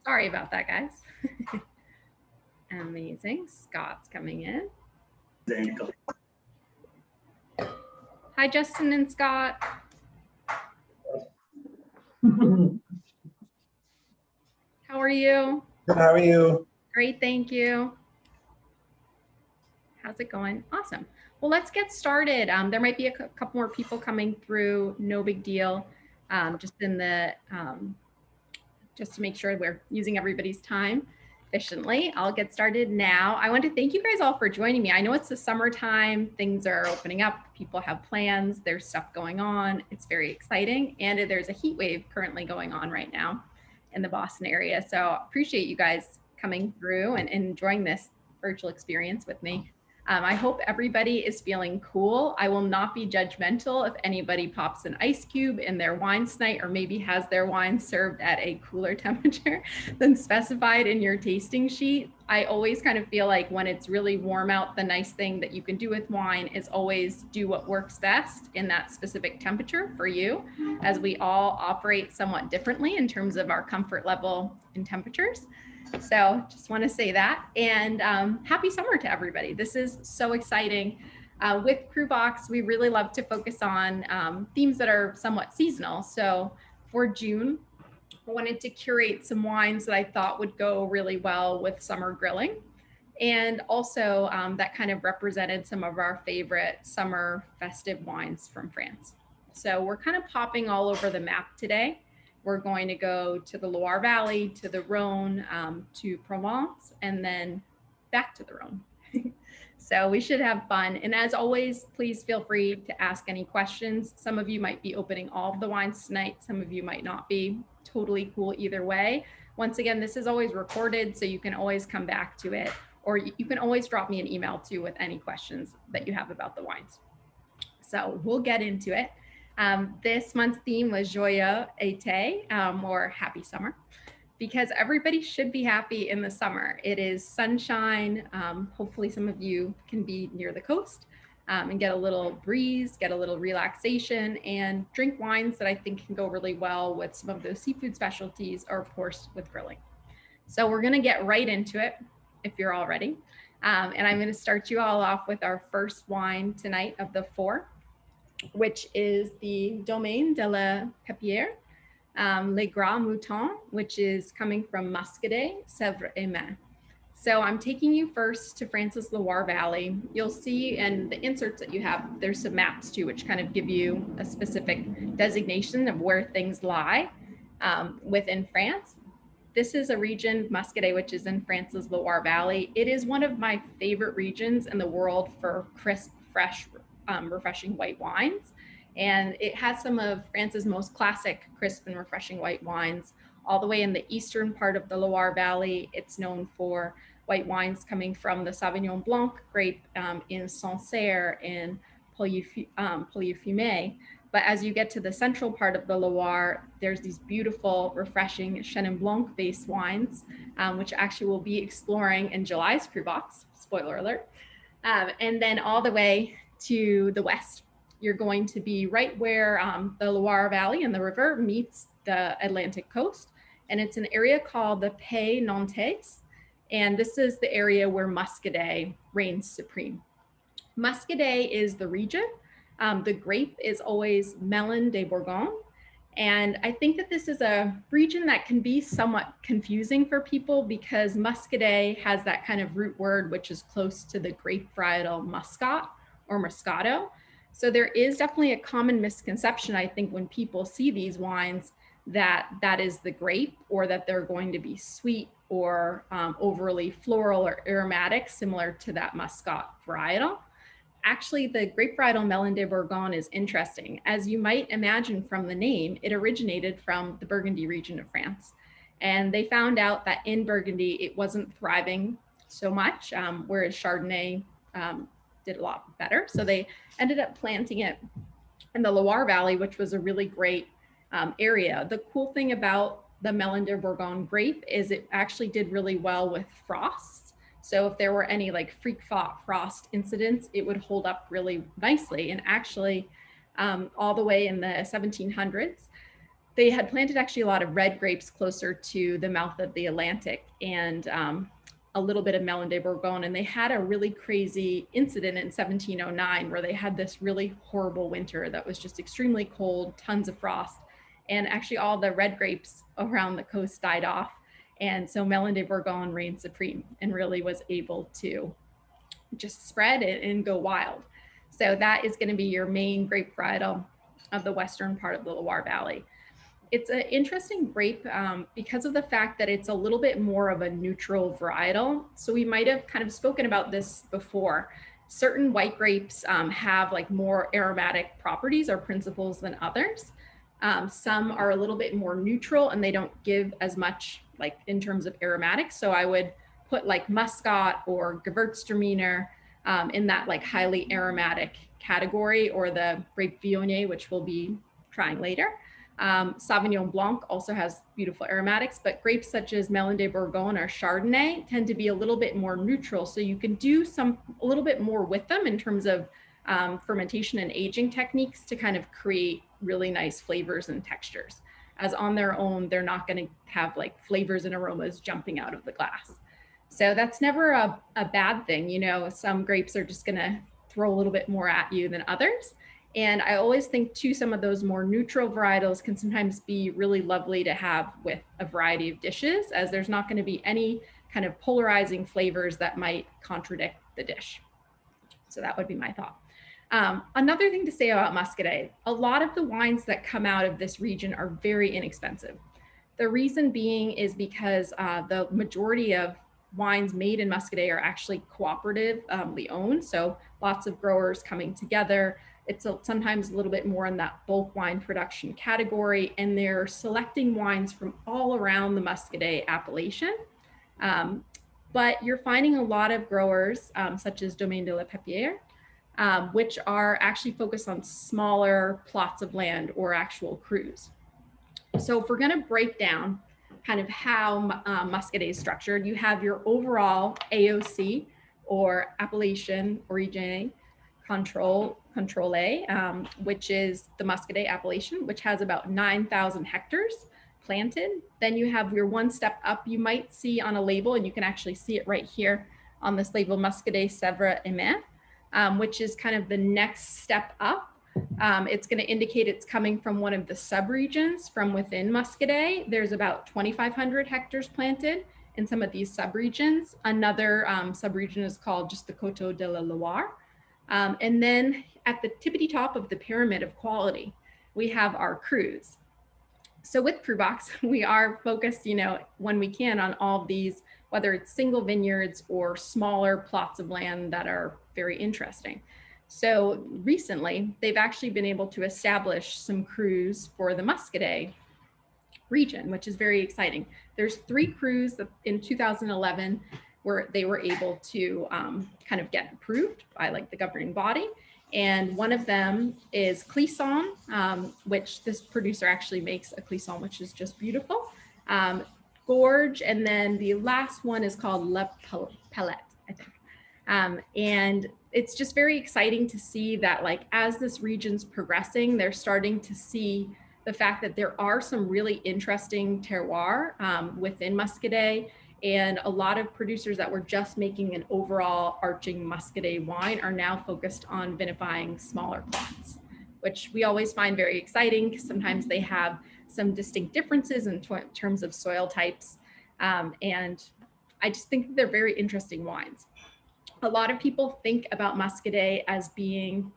Sorry about that, guys. Amazing. Scott's coming in. Hi, Justin and Scott. How are you? Good, how are you? Great, thank you. How's it going? Awesome. Well, let's get started. There might be a couple more people coming through. No big deal. Just to make sure we're using everybody's time efficiently. I'll get started now. I want to thank you guys all for joining me. I know it's the summertime, things are opening up, people have plans, there's stuff going on. It's very exciting. And there's a heat wave currently going on right now in the Boston area. So appreciate you guys coming through and enjoying this virtual experience with me. I hope everybody is feeling cool. I will not be judgmental if anybody pops an ice cube in their wine tonight or maybe has their wine served at a cooler temperature than specified in your tasting sheet. I always kind of feel like when it's really warm out, the nice thing that you can do with wine is always do what works best in that specific temperature for you, as we all operate somewhat differently in terms of our comfort level and temperatures. So just want to say that, and happy summer to everybody. This is so exciting. With CruBox, we really love to focus on themes that are somewhat seasonal. So for June, I wanted to curate some wines that I thought would go really well with summer grilling, and also that kind of represented some of our favorite summer festive wines from France. So we're kind of popping all over the map today. We're going to go to the Loire Valley, to the Rhone, to Provence, and then back to the Rhone. So we should have fun. And as always, please feel free to ask any questions. Some of you might be opening all of the wines tonight. Some of you might not be. Totally cool either way. Once again, this is always recorded, so you can always come back to it, or you can always drop me an email too with any questions that you have about the wines. So we'll get into it. This month's theme was Joyeux été, or happy summer, because everybody should be happy in the summer. It is sunshine. Hopefully some of you can be near the coast and get a little breeze, get a little relaxation, and drink wines that I think can go really well with some of those seafood specialties, or of course with grilling. So we're gonna get right into it if you're all ready. And I'm gonna start you all off with our first wine tonight of the 4, which is the Domaine de la Pépinière, Les Gras Moutons, which is coming from Muscadet, Sèvres et Maine. So I'm taking you first to France's Loire Valley. You'll see in the inserts that you have, there's some maps too, which kind of give you a specific designation of where things lie within France. This is a region, Muscadet, which is in France's Loire Valley. It is one of my favorite regions in the world for crisp, fresh, refreshing white wines. And it has some of France's most classic crisp and refreshing white wines. All the way in the eastern part of the Loire Valley, it's known for white wines coming from the Sauvignon Blanc grape in Sancerre and Pouilly-Fumé. But as you get to the central part of the Loire, there's these beautiful, refreshing Chenin Blanc-based wines, which actually we'll be exploring in July's CruBox, spoiler alert. And then all the way to the west, you're going to be right where the Loire Valley and the river meets the Atlantic coast. And it's an area called the Pays Nantais. And this is the area where Muscadet reigns supreme. Muscadet is the region. The grape is always Melon de Bourgogne. And I think that this is a region that can be somewhat confusing for people because Muscadet has that kind of root word, which is close to the grape varietal Muscat or Moscato. So there is definitely a common misconception, I think, when people see these wines that that is the grape, or that they're going to be sweet or overly floral or aromatic, similar to that Muscat varietal. Actually, the grape varietal Melon de Bourgogne is interesting. As you might imagine from the name, it originated from the Burgundy region of France. And they found out that in Burgundy, it wasn't thriving so much, whereas Chardonnay did a lot better. So they ended up planting it in the Loire Valley, which was a really great area. The cool thing about the Melon de Bourgogne grape is it actually did really well with frosts. So if there were any like freak frost incidents, it would hold up really nicely. And actually, all the way in the 1700s, they had planted actually a lot of red grapes closer to the mouth of the Atlantic, and a little bit of Melon de Bourgogne. And they had a really crazy incident in 1709 where they had this really horrible winter that was just extremely cold, tons of frost. And actually all the red grapes around the coast died off. And so Melon de Bourgogne reigned supreme and really was able to just spread it and go wild. So that is going to be your main grape varietal of the western part of the Loire Valley. It's an interesting grape because of the fact that it's a little bit more of a neutral varietal. So we might have kind of spoken about this before. Certain white grapes have like more aromatic properties or principles than others. Some are a little bit more neutral and they don't give as much like in terms of aromatics. So I would put like Muscat or Gewürztraminer in that like highly aromatic category, or the grape Viognier, which we'll be trying later. Sauvignon Blanc also has beautiful aromatics, but grapes such as Melon de Bourgogne or Chardonnay tend to be a little bit more neutral. So you can do a little bit more with them in terms of fermentation and aging techniques to kind of create really nice flavors and textures. As on their own, they're not going to have like flavors and aromas jumping out of the glass. So that's never a bad thing. You know, some grapes are just going to throw a little bit more at you than others. And I always think too, some of those more neutral varietals can sometimes be really lovely to have with a variety of dishes, as there's not going to be any kind of polarizing flavors that might contradict the dish. So that would be my thought. Another thing to say about Muscadet, a lot of the wines that come out of this region are very inexpensive. The reason being is because the majority of wines made in Muscadet are actually cooperatively owned. So lots of growers coming together. It's sometimes a little bit more in that bulk wine production category, and they're selecting wines from all around the Muscadet appellation. But you're finding a lot of growers, such as Domaine de la Pépinière, which are actually focused on smaller plots of land or actual crus. So if we're going to break down kind of how Muscadet is structured, you have your overall AOC, or Appellation Origine Contrôlée, which is the Muscadet appellation, which has about 9,000 hectares planted. Then you have your one step up. You might see on a label, and you can actually see it right here on this label, Muscadet Sèvres et Mer, which is kind of the next step up. It's going to indicate it's coming from one of the subregions from within Muscadet. There's about 2,500 hectares planted in some of these subregions. Another subregion is called just the Coteaux de la Loire. And then at the tippity top of the pyramid of quality, we have our crus. So with CruBox, we are focused, you know, when we can on all of these, whether it's single vineyards or smaller plots of land that are very interesting. So recently, they've actually been able to establish some crus for the Muscadet region, which is very exciting. There's 3 crus in 2011 where they were able to kind of get approved by like the governing body. And one of them is Clisson, which this producer actually makes a Clisson, which is just beautiful. Gorge, and then the last one is called Le Palette, I think. And it's just very exciting to see that, like, as this region's progressing, they're starting to see the fact that there are some really interesting terroir within Muscadet, and a lot of producers that were just making an overall arching Muscadet wine are now focused on vinifying smaller plots, which we always find very exciting because sometimes they have some distinct differences in terms of soil types. And I just think that they're very interesting wines. A lot of people think about Muscadet as being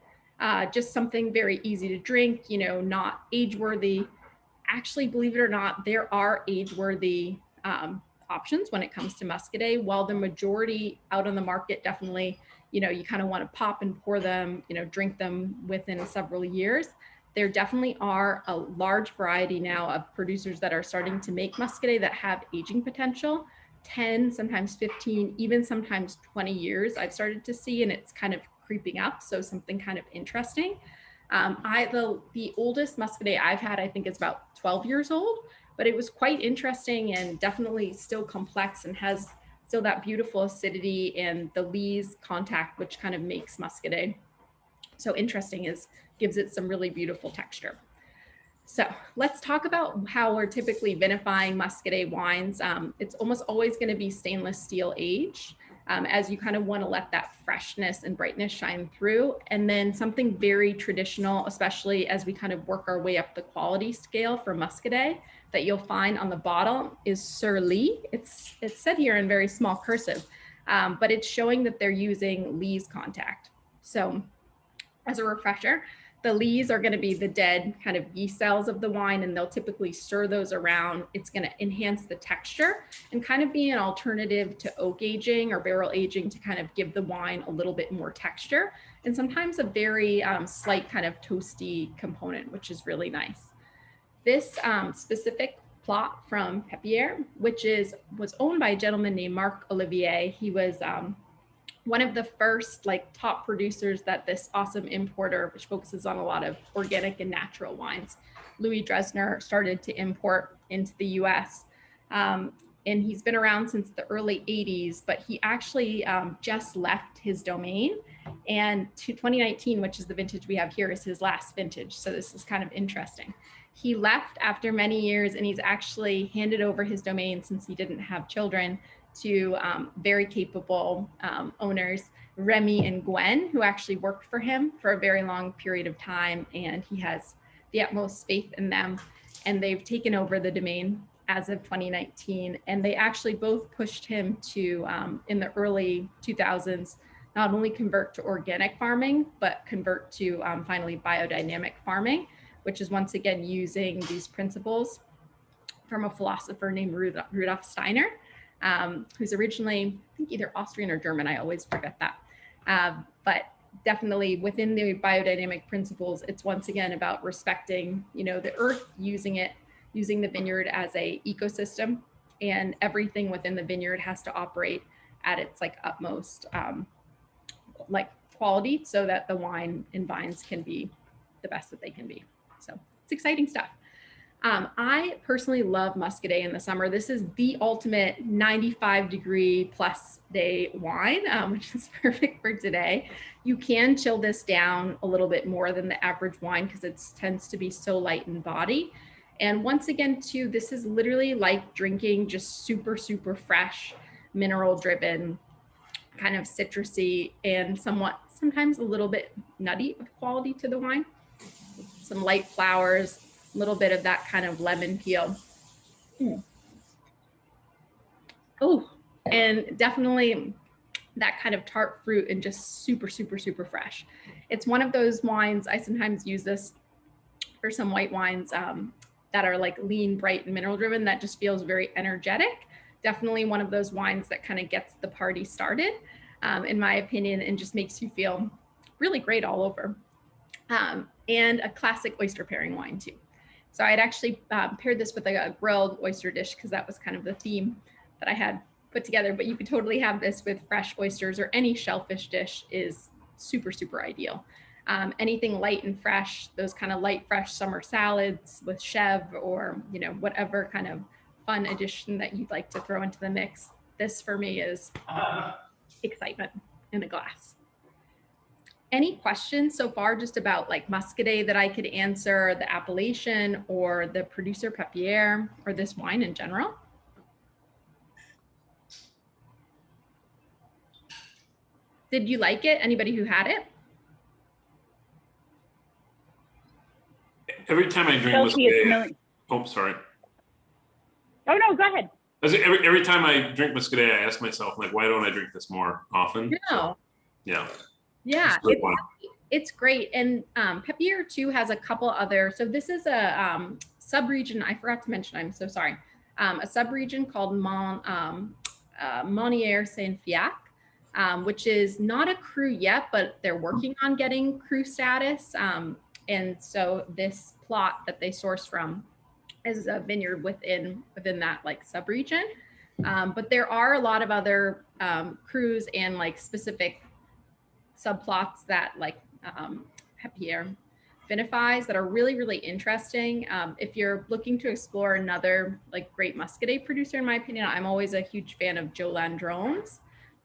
just something very easy to drink, you know, not age-worthy. Actually, believe it or not, there are age-worthy options when it comes to Muscadet. While the majority out on the market, definitely, you know, you kind of want to pop and pour them, you know, drink them within several years. There definitely are a large variety now of producers that are starting to make Muscadet that have aging potential. 10, sometimes 15, even sometimes 20 years I've started to see, and it's kind of creeping up. So something kind of interesting. The oldest Muscadet I've had, I think, is about 12 years old, but it was quite interesting and definitely still complex and has still that beautiful acidity and the lees contact, which kind of makes Muscadet so interesting, gives it some really beautiful texture. So let's talk about how we're typically vinifying Muscadet wines. It's almost always going to be stainless steel aged, as you kind of want to let that freshness and brightness shine through. And then something very traditional, especially as we kind of work our way up the quality scale for Muscadet, that you'll find on the bottle is Sur Lie. It's said here in very small cursive, but it's showing that they're using Lie's contact. So as a refresher, the lees are going to be the dead kind of yeast cells of the wine, and they'll typically stir those around. It's going to enhance the texture and kind of be an alternative to oak aging or barrel aging to kind of give the wine a little bit more texture, and sometimes a very slight kind of toasty component, which is really nice. This specific plot from Pepierre, which was owned by a gentleman named Marc Olivier. He was one of the first like top producers that this awesome importer, which focuses on a lot of organic and natural wines, Louis Dresner, started to import into the US. And he's been around since the early 80s, but he actually just left his domain. And 2019, which is the vintage we have here, is his last vintage. So this is kind of interesting. He left after many years, and he's actually handed over his domain, since he didn't have children, to very capable owners, Remy and Gwen, who actually worked for him for a very long period of time. And he has the utmost faith in them. And they've taken over the domain as of 2019. And they actually both pushed him to, in the early 2000s, not only convert to organic farming, but convert to finally biodynamic farming, which is once again using these principles from a philosopher named Rudolf Steiner, who's originally, I think, either Austrian or German. I always forget that. But definitely within the biodynamic principles, it's once again about respecting, the earth, using the vineyard as a ecosystem, and everything within the vineyard has to operate at its like utmost like quality, so that the wine and vines can be the best that they can be. So it's exciting stuff. I personally love Muscadet in the summer. This is the ultimate 95-degree plus day wine, which is perfect for today. You can chill this down a little bit more than the average wine because it tends to be so light in body. And once again, too, this is literally like drinking just super, super fresh, mineral-driven, kind of citrusy, and sometimes a little bit nutty of quality to the wine. Some light flowers, a little bit of that kind of lemon peel. Oh, and definitely that kind of tart fruit, and just super, super, super fresh. It's one of those wines, I sometimes use this for some white wines that are like lean, bright, and mineral driven, that just feels very energetic. Definitely one of those wines that kind of gets the party started, in my opinion, and just makes you feel really great all over. And a classic oyster pairing wine too. So I had actually paired this with a grilled oyster dish, because that was kind of the theme that I had put together. But you could totally have this with fresh oysters, or any shellfish dish is super, super ideal. Anything light and fresh, those kind of light, fresh summer salads with chev, or whatever kind of fun addition that you'd like to throw into the mix. This for me is excitement in a glass. Any questions so far just about like Muscadet that I could answer, the appellation or the producer Pepierre, or this wine in general? Did you like it? Anybody who had it? Every time I drink Muscadet, oh, sorry. Oh, no, go ahead. Every time I drink Muscadet, I ask myself, like, why don't I drink this more often? No. Yeah. Yeah, it's great. And Pepierre too has a couple other, so this is a sub-region, I forgot to mention, I'm so sorry, a sub-region called Monnier Saint-Fiac, which is not a cru yet, but they're working on getting cru status. And so this plot that they source from is a vineyard within that like sub-region. But there are a lot of other crus and like specific subplots that like Pepierre vinifies that are really, really interesting. If you're looking to explore another like great Muscadet producer, in my opinion, I'm always a huge fan of Joe Landrone's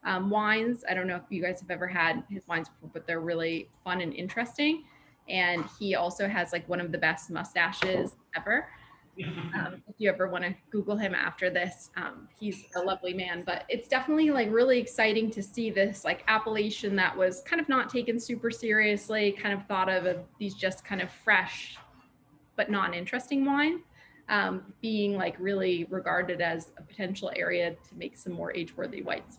wines. I don't know if you guys have ever had his wines before, but they're really fun and interesting. And he also has like one of the best mustaches ever. If you ever want to Google him after this, he's a lovely man. But it's definitely like really exciting to see this like appellation that was kind of not taken super seriously, kind of thought of these just kind of fresh but non-interesting wines, being like really regarded as a potential area to make some more age-worthy whites.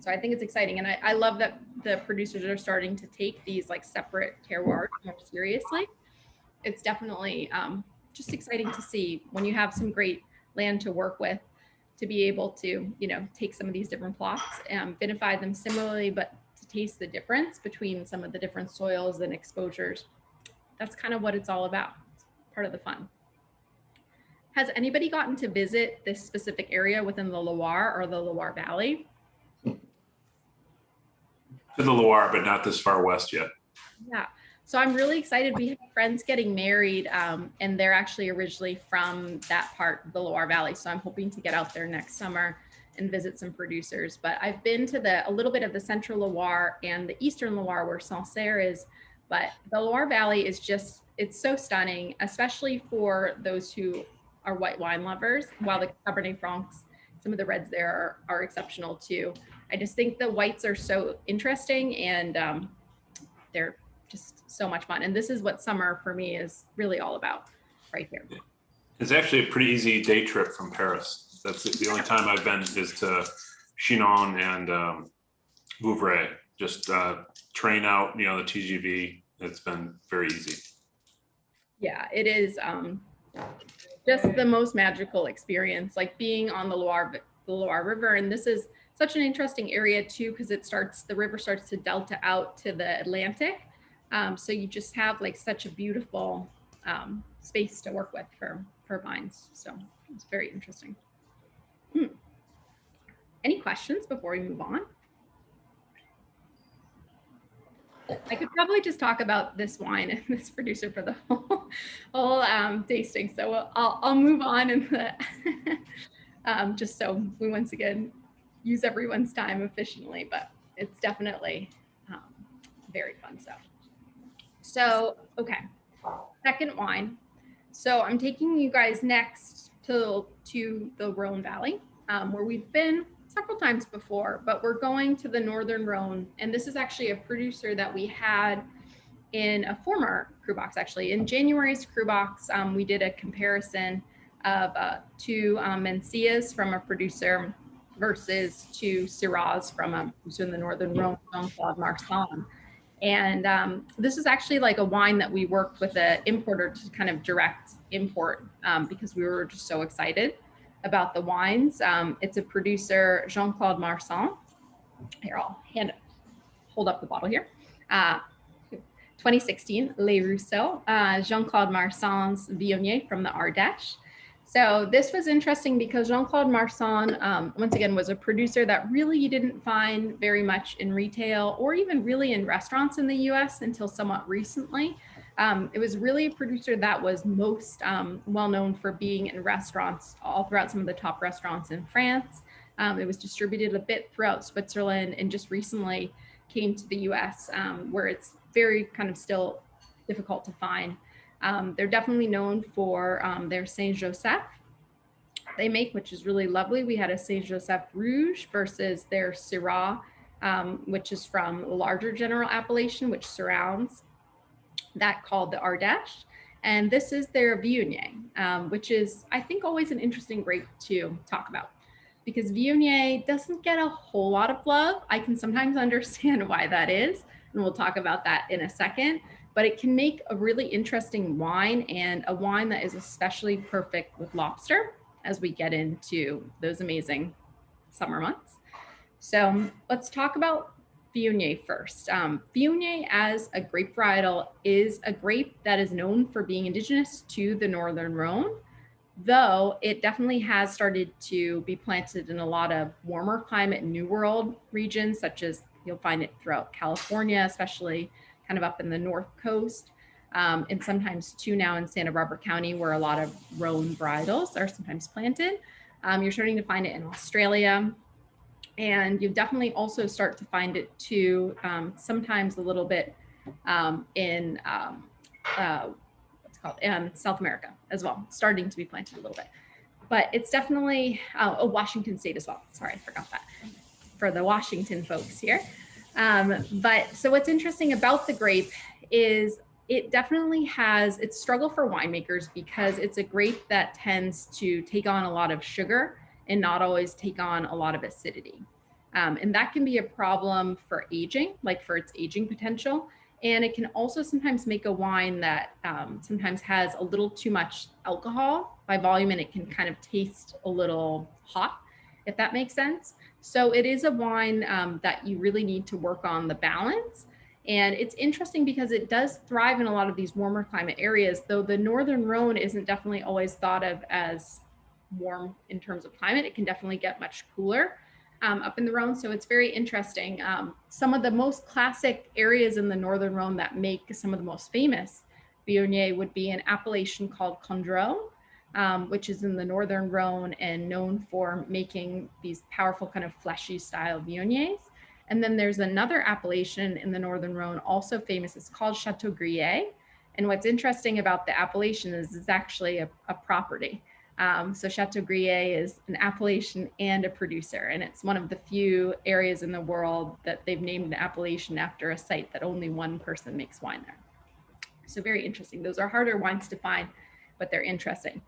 So I think it's exciting, and I love that the producers are starting to take these like separate terroirs more seriously. It's definitely just exciting to see when you have some great land to work with, to be able to, you know, take some of these different plots and vinify them similarly, but to taste the difference between some of the different soils and exposures. That's kind of what it's all about. It's part of the fun. Has anybody gotten to visit this specific area within the Loire or the Loire Valley? To the Loire, but not this far west yet. Yeah. So I'm really excited. We have friends getting married, and they're actually originally from that part of the Loire Valley. So I'm hoping to get out there next summer and visit some producers. But I've been to a little bit of the Central Loire and the Eastern Loire where Sancerre is. But the Loire Valley is just, it's so stunning, especially for those who are white wine lovers, while the Cabernet Francs, some of the reds there are exceptional too. I just think the whites are so interesting, and they're just so much fun. And this is what summer for me is really all about right here. It's actually a pretty easy day trip from Paris. That's the only time I've been is to Chinon and Vouvray. Just train out, you know, the TGV. It's been very easy. Yeah, it is just the most magical experience, like being on the Loire River. And this is such an interesting area too, because the river starts to delta out to the Atlantic. So you just have like such a beautiful space to work with for vines. So it's very interesting. Any questions before we move on? I could probably just talk about this wine and this producer for the whole tasting. So I'll move on, and just so we once again use everyone's time efficiently, but it's definitely very fun stuff. So, okay, second wine. So I'm taking you guys next to the Rhone Valley, where we've been several times before, but we're going to the Northern Rhone. And this is actually a producer that we had in a former CruBox, actually. In January's CruBox, we did a comparison of two Mencias from a producer versus two Syrahs from a producer in the Northern Rhone, Jean-Claude Marsan. And this is actually like a wine that we worked with an importer to kind of direct import because we were just so excited about the wines. It's a producer, Jean-Claude Marsan. Here, I'll hold up the bottle here. 2016, Les Rousseaux, Jean-Claude Marsan's Viognier from the Ardèche. So this was interesting because Jean-Claude Marsan, once again, was a producer that really you didn't find very much in retail or even really in restaurants in the US until somewhat recently. It was really a producer that was most well known for being in restaurants all throughout some of the top restaurants in France. It was distributed a bit throughout Switzerland and just recently came to the US where it's very kind of still difficult to find. They're definitely known for their Saint Joseph they make, which is really lovely. We had a Saint Joseph Rouge versus their Syrah, which is from a larger general appellation, which surrounds that, called the Ardèche. And this is their Viognier, which is, I think, always an interesting grape to talk about because Viognier doesn't get a whole lot of love. I can sometimes understand why that is, and we'll talk about that in a second. But it can make a really interesting wine, and a wine that is especially perfect with lobster as we get into those amazing summer months. So let's talk about Viognier first. Viognier as a grape varietal is a grape that is known for being indigenous to the Northern Rhone, though it definitely has started to be planted in a lot of warmer climate New World regions, such as you'll find it throughout California, especially kind of up in the North Coast, and sometimes too now in Santa Barbara County, where a lot of Rhone varietals are sometimes planted. You're starting to find it in Australia, and you definitely also start to find it too, sometimes a little bit in what's called South America as well, starting to be planted a little bit. But it's definitely Washington State as well. Sorry, I forgot that for the Washington folks here. But so what's interesting about the grape is it definitely has its struggle for winemakers because it's a grape that tends to take on a lot of sugar and not always take on a lot of acidity. And that can be a problem for aging, like for its aging potential. And it can also sometimes make a wine that sometimes has a little too much alcohol by volume, and it can kind of taste a little hot, if that makes sense. So it is a wine that you really need to work on the balance. And it's interesting because it does thrive in a lot of these warmer climate areas, though the Northern Rhone isn't definitely always thought of as warm in terms of climate. It can definitely get much cooler up in the Rhone. So it's very interesting. Some of the most classic areas in the Northern Rhone that make some of the most famous Viognier would be an appellation called Condroux, which is in the Northern Rhone and known for making these powerful kind of fleshy style Viogniers. And then there's another appellation in the Northern Rhone, also famous. It's called Chateau Grillé. And what's interesting about the appellation is it's actually a property. So Chateau Grillé is an appellation and a producer, and it's one of the few areas in the world that they've named an appellation after a site that only one person makes wine there. So very interesting. Those are harder wines to find, but they're interesting.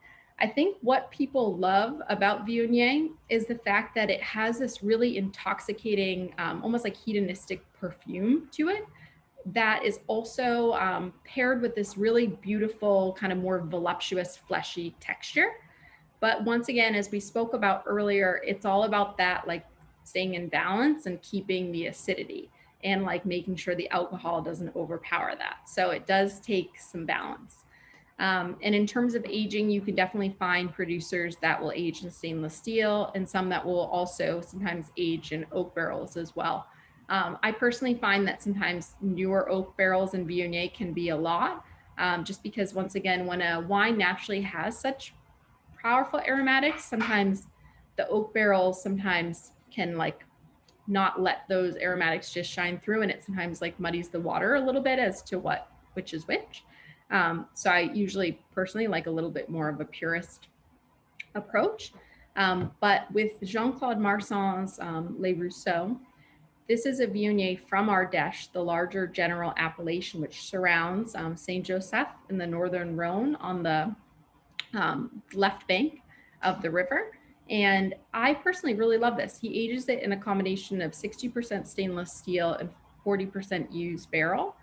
I think what people love about Viognier is the fact that it has this really intoxicating, almost like hedonistic perfume to it that is also paired with this really beautiful, kind of more voluptuous, fleshy texture. But once again, as we spoke about earlier, it's all about that, like staying in balance and keeping the acidity and like making sure the alcohol doesn't overpower that. So it does take some balance. And in terms of aging, you can definitely find producers that will age in stainless steel and some that will also sometimes age in oak barrels as well. I personally find that sometimes newer oak barrels in Viognier can be a lot, just because once again, when a wine naturally has such powerful aromatics, sometimes the oak barrels sometimes can like not let those aromatics just shine through, and it sometimes like muddies the water a little bit as to which is which. So I usually personally like a little bit more of a purist approach. But with Jean-Claude Marson's Les Rousseaux, this is a Viognier from Ardèche, the larger general appellation, which surrounds Saint-Joseph in the Northern Rhone on the left bank of the river. And I personally really love this. He ages it in a combination of 60% stainless steel and 40% used barrel.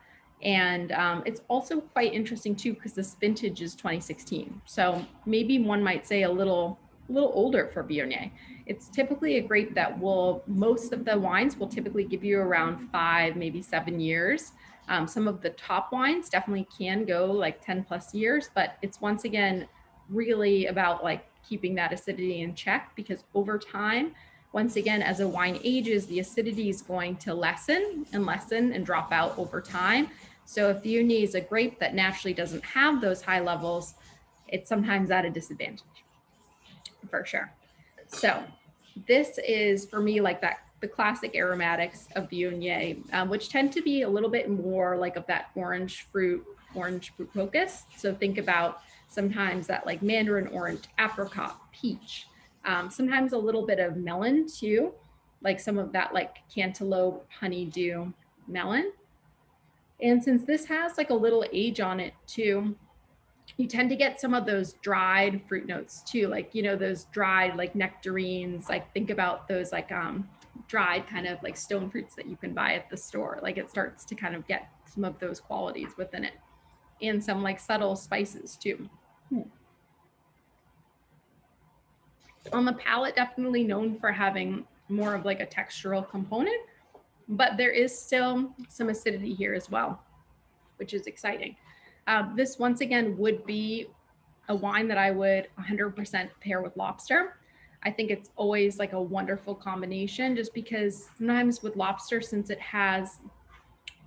And it's also quite interesting too, because this vintage is 2016. So maybe one might say a little older for Viognier. It's typically a grape that most of the wines will typically give you around 5, maybe 7 years. Some of the top wines definitely can go like 10 plus years, but it's once again really about like keeping that acidity in check, because over time, once again, as a wine ages, the acidity is going to lessen and drop out over time. So if Viognier is a grape that naturally doesn't have those high levels, it's sometimes at a disadvantage, for sure. So this is for me like the classic aromatics of Viognier, which tend to be a little bit more like of that orange fruit focus. So think about sometimes that like mandarin orange, apricot, peach, sometimes a little bit of melon too, like some of that like cantaloupe, honeydew, melon. And since this has like a little age on it too, you tend to get some of those dried fruit notes too, like, you know, those dried like nectarines, like think about those like dried kind of like stone fruits that you can buy at the store. Like it starts to kind of get some of those qualities within it, and some like subtle spices too. On the palate, definitely known for having more of like a textural component, but there is still some acidity here as well, which is exciting. This once again would be a wine that I would 100% pair with lobster. I think it's always like a wonderful combination, just because sometimes with lobster, since it has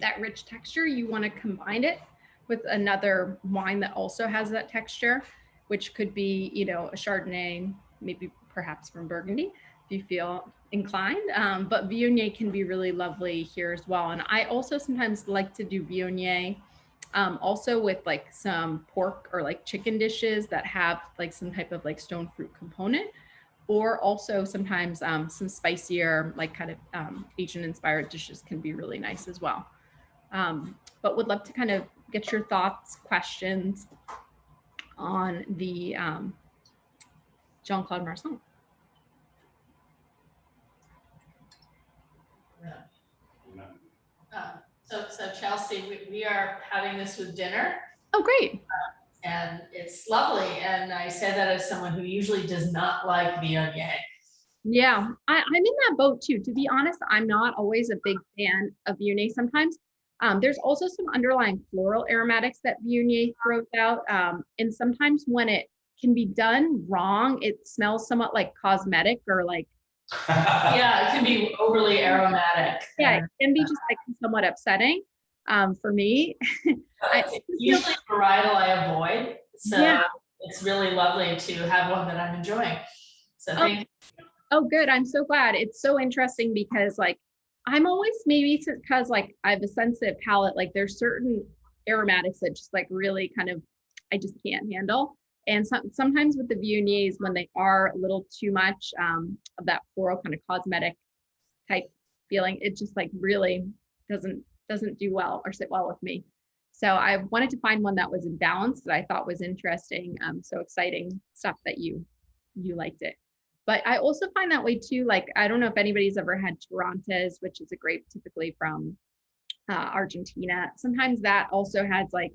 that rich texture, you want to combine it with another wine that also has that texture, which could be, you know, a Chardonnay, maybe perhaps from Burgundy, you feel inclined. But Viognier can be really lovely here as well. And I also sometimes like to do Viognier also with like some pork or like chicken dishes that have like some type of like stone fruit component, or also sometimes some spicier, like kind of Asian inspired dishes can be really nice as well. But would love to kind of get your thoughts, questions on the Jean-Claude Marsan. So Chelsea, we are having this with dinner, Oh, great. and it's lovely. And I say that as someone who usually does not like Viognier. Yeah, I'm in that boat too. To be honest, I'm not always a big fan of Viognier sometimes. There's also some underlying floral aromatics that Viognier throws out. And sometimes when it can be done wrong, it smells somewhat like cosmetic or like, Yeah, it can be overly aromatic. yeah, it can be just like somewhat upsetting for me. Usually varietal I avoid. So Yeah. it's really lovely to have one that I'm enjoying. So thank you. Oh, good. I'm so glad. It's so interesting because like I'm always, maybe because like I have a sensitive palate, like there's certain aromatics that just like really kind of I just can't handle. And sometimes with the Viogniers, when they are a little too much of that floral kind of cosmetic type feeling, it just like really doesn't do well or sit well with me. So I wanted to find one that was in balance that I thought was interesting. So exciting stuff that you liked it. But I also find that way too. Like, I don't know if anybody's ever had Torontes, which is a grape typically from Argentina. Sometimes that also has like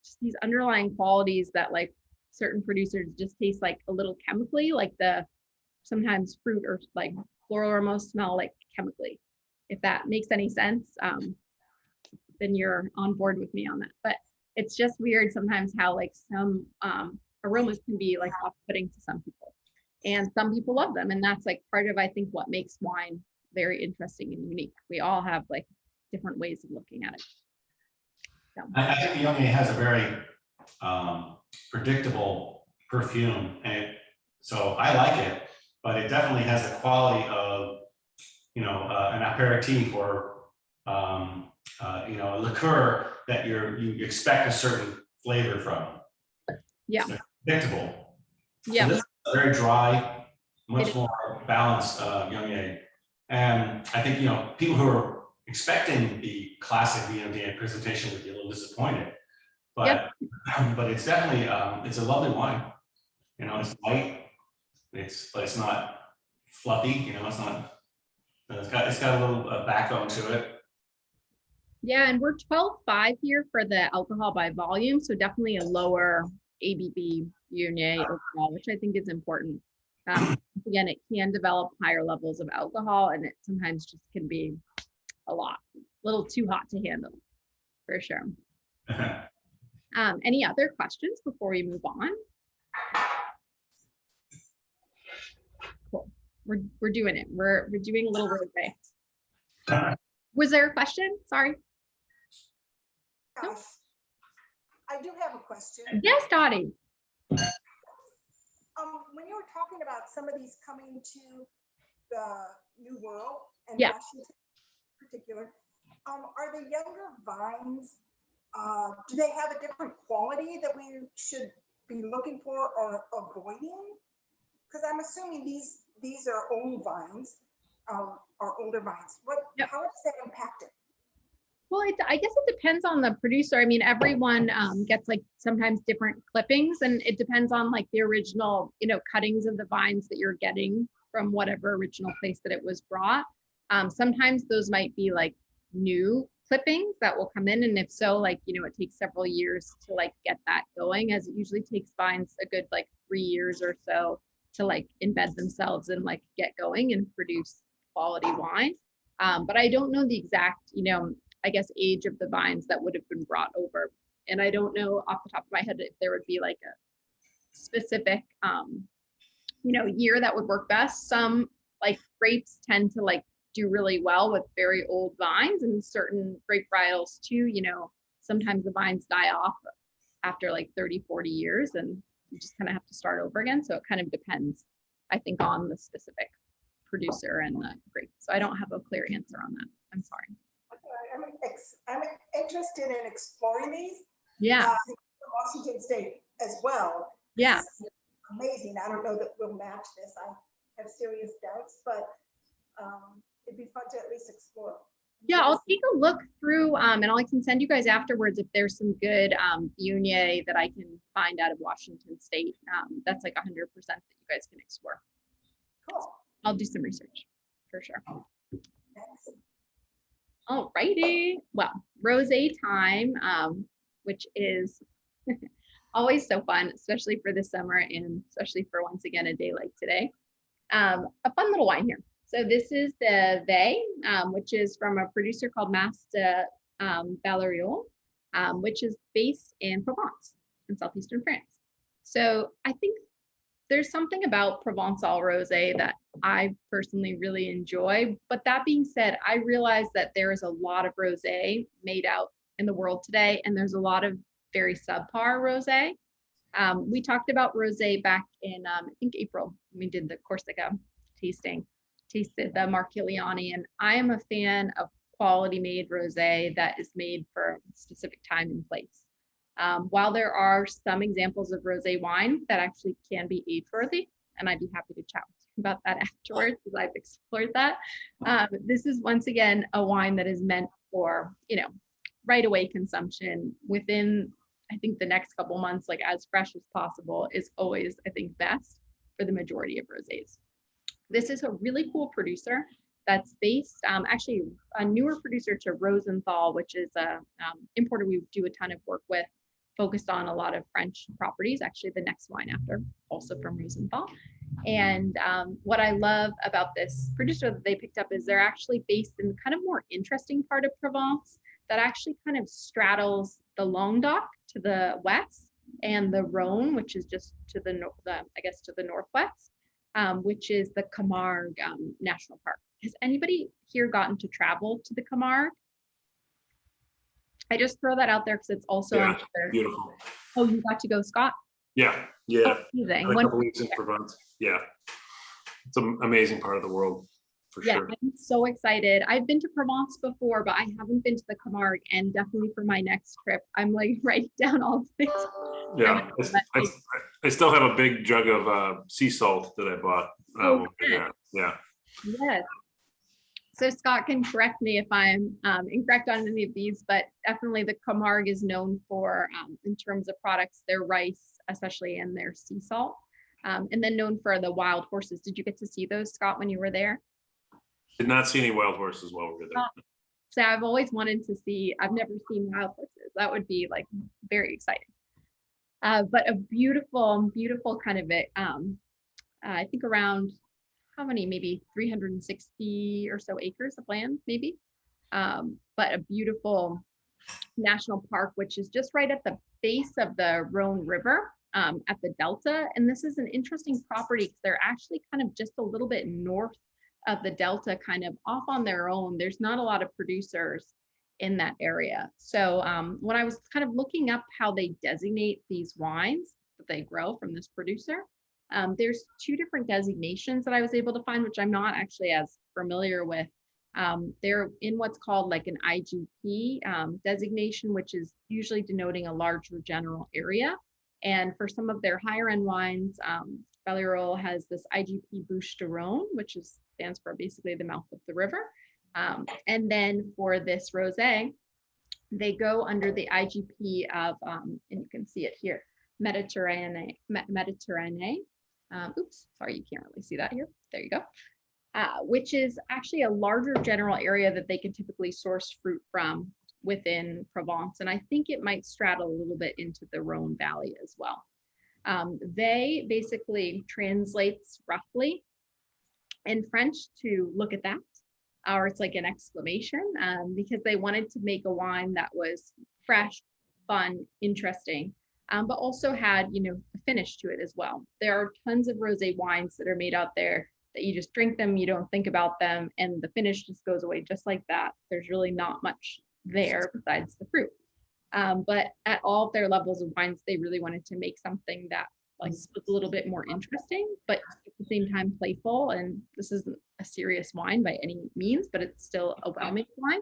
just these underlying qualities that like certain producers just taste like a little chemically, like the sometimes fruit or like floral aromas smell like chemically. If that makes any sense, then you're on board with me on that. But it's just weird sometimes how like some aromas can be like off-putting to some people. And some people love them. And that's like part of, I think, what makes wine very interesting and unique. We all have like different ways of looking at it. So. I think Viognier has a very predictable perfume, and so I like it, but it definitely has the quality of, an aperitif or, a liqueur that you expect a certain flavor from. Yeah. So predictable. Yeah. So this is very dry, much more balanced Viognier. And I think, people who are expecting the classic Viognier presentation would be a little disappointed. But but it's definitely it's a lovely wine. It's light, but it's not fluffy, it's not it's got a little backbone to it. Yeah, and we're 12.5 here for the alcohol by volume, so definitely a lower ABV Viognier overall, which I think is important. Again, it can develop higher levels of alcohol, and it sometimes just can be a little too hot to handle, for sure. Any other questions before we move on? Cool. We're doing it. We're doing a little roadway. Was there a question? Sorry. Yes. I do have a question. Yes, Dottie. When you were talking about some of these coming to the New World and Washington in particular, are the younger vines, do they have a different quality that we should be looking for or avoiding? Because I'm assuming these are old vines, or older vines. How does that impact it? Well, I guess it depends on the producer. I mean, everyone gets like sometimes different clippings, and it depends on like the original, cuttings of the vines that you're getting from whatever original place that it was brought. Sometimes those might be like new clippings that will come in, and if so, like, it takes several years to like get that going, as it usually takes vines a good like 3 years or so to like embed themselves and like get going and produce quality wine. But I don't know the exact, I guess, age of the vines that would have been brought over. And I don't know off the top of my head if there would be like a specific, year that would work best. Some like grapes tend to like do really well with very old vines, and certain grape varietals too, sometimes the vines die off after like 30, 40 years, and you just kind of have to start over again. So it kind of depends, I think, on the specific producer and the grape. So I don't have a clear answer on that. I'm sorry. I'm interested in exploring these. Yeah. Washington State as well. Yeah. It's amazing. I don't know that we'll match this. I have serious doubts, but it'd be fun to at least explore. Yeah, I'll take a look through and I can send you guys afterwards if there's some good Viognier that I can find out of Washington State. That's like 100% that you guys can explore. Cool. I'll do some research for sure. Thanks. All righty. Well, rosé time, which is always so fun, especially for the summer and especially for, once again, a day like today. A fun little wine here. So this is the Vey, which is from a producer called Mas de Baleriol, which is based in Provence in southeastern France. So I think there's something about Provençal rosé that I personally really enjoy. But that being said, I realize that there is a lot of rosé made out in the world today, and there's a lot of very subpar rosé. We talked about rosé back in, I think April, we did the Corsica tasted the Marchigliani, and I am a fan of quality made rosé that is made for a specific time and place. While there are some examples of rosé wine that actually can be age worthy, and I'd be happy to chat about that afterwards because I've explored that. This is once again a wine that is meant for, right away consumption within, I think, the next couple months, like as fresh as possible is always, I think, best for the majority of rosés. This is a really cool producer that's based, actually a newer producer to Rosenthal, which is a importer we do a ton of work with, focused on a lot of French properties, actually the next wine after, also from Rosenthal. And what I love about this producer that they picked up is they're actually based in kind of more interesting part of Provence that actually kind of straddles the Languedoc to the west and the Rhone, which is just to the northwest, which is the Camargue National Park. Has anybody here gotten to travel to the Camargue? I just throw that out there because it's also beautiful. Oh, you got to go, Scott? Yeah. Oh, amazing. A couple weeks in Provence. Yeah, it's an amazing part of the world for sure. I'm so excited. I've been to Provence before, but I haven't been to the Camargue, and definitely for my next trip, I'm like writing down all the things. Yeah, I still have a big jug of sea salt that I bought. Yeah. Yes. So Scott can correct me if I'm incorrect on any of these, but definitely the Camargue is known for, in terms of products, their rice, especially, and their sea salt, and then known for the wild horses. Did you get to see those, Scott, when you were there? Did not see any wild horses while we were there. So I've always wanted to see, I've never seen wild horses. That would be like very exciting. But a beautiful, beautiful kind of it. I think around how many, maybe 360 or so acres of land, maybe. But a beautiful national park, which is just right at the base of the Rhone River, at the Delta. And this is an interesting property because they're actually kind of just a little bit north of the Delta, kind of off on their own. There's not a lot of producers in that area. So when I was kind of looking up how they designate these wines that they grow from this producer, there's two different designations that I was able to find, which I'm not actually as familiar with. They're in what's called like an IGP designation, which is usually denoting a larger general area. And for some of their higher end wines, Baleriol has this IGP Bouche du Rhône, which stands for basically the mouth of the river. And then for this rosé, they go under the IGP of, and you can see it here, Mediterranean. Oops, sorry, you can't really see that here. There you go. Which is actually a larger general area that they can typically source fruit from within Provence. And I think it might straddle a little bit into the Rhone Valley as well. They basically translates roughly in French to look at that, or it's like an exclamation, because they wanted to make a wine that was fresh, fun, interesting, but also had, a finish to it as well. There are tons of rosé wines that are made out there that you just drink them, you don't think about them, and the finish just goes away just like that. There's really not much there besides the fruit. But at all of their levels of wines, they really wanted to make something that like was a little bit more interesting, but at the same time playful. And this isn't a serious wine by any means, but it's still a well-made wine.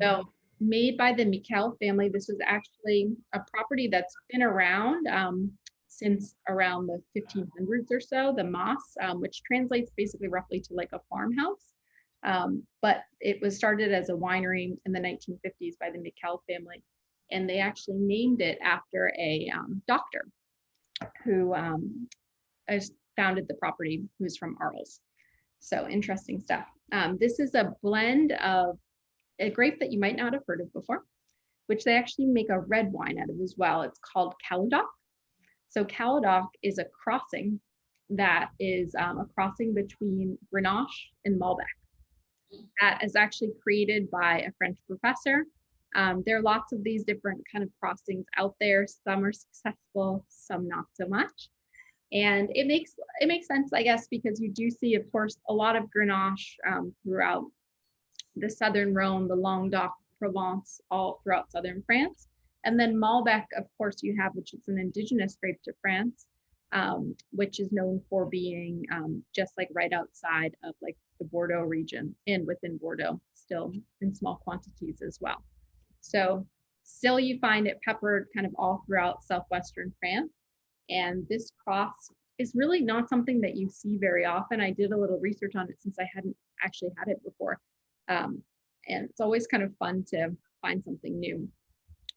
So made by the Miquel family. This was actually a property that's been around since around the 1500s or so, the Mas, which translates basically roughly to like a farmhouse. But it was started as a winery in the 1950s by the Miquel family. And they actually named it after a doctor who founded the property, who's from Arles. So interesting stuff. This is a blend of a grape that you might not have heard of before, which they actually make a red wine out of as well. It's called Caladoc. So Caladoc is a crossing that is a crossing between Grenache and Malbec. That is actually created by a French professor. There are lots of these different kind of crossings out there. Some are successful, some not so much. And it makes sense, I guess, because you do see, of course, a lot of Grenache throughout the southern Rhone, the Languedoc, Provence, all throughout southern France. And then Malbec, of course, you have, which is an indigenous grape to France, which is known for being just like right outside of like the Bordeaux region and within Bordeaux, still in small quantities as well. So still you find it peppered kind of all throughout southwestern France. And this cross is really not something that you see very often. I did a little research on it since I hadn't actually had it before. And it's always kind of fun to find something new.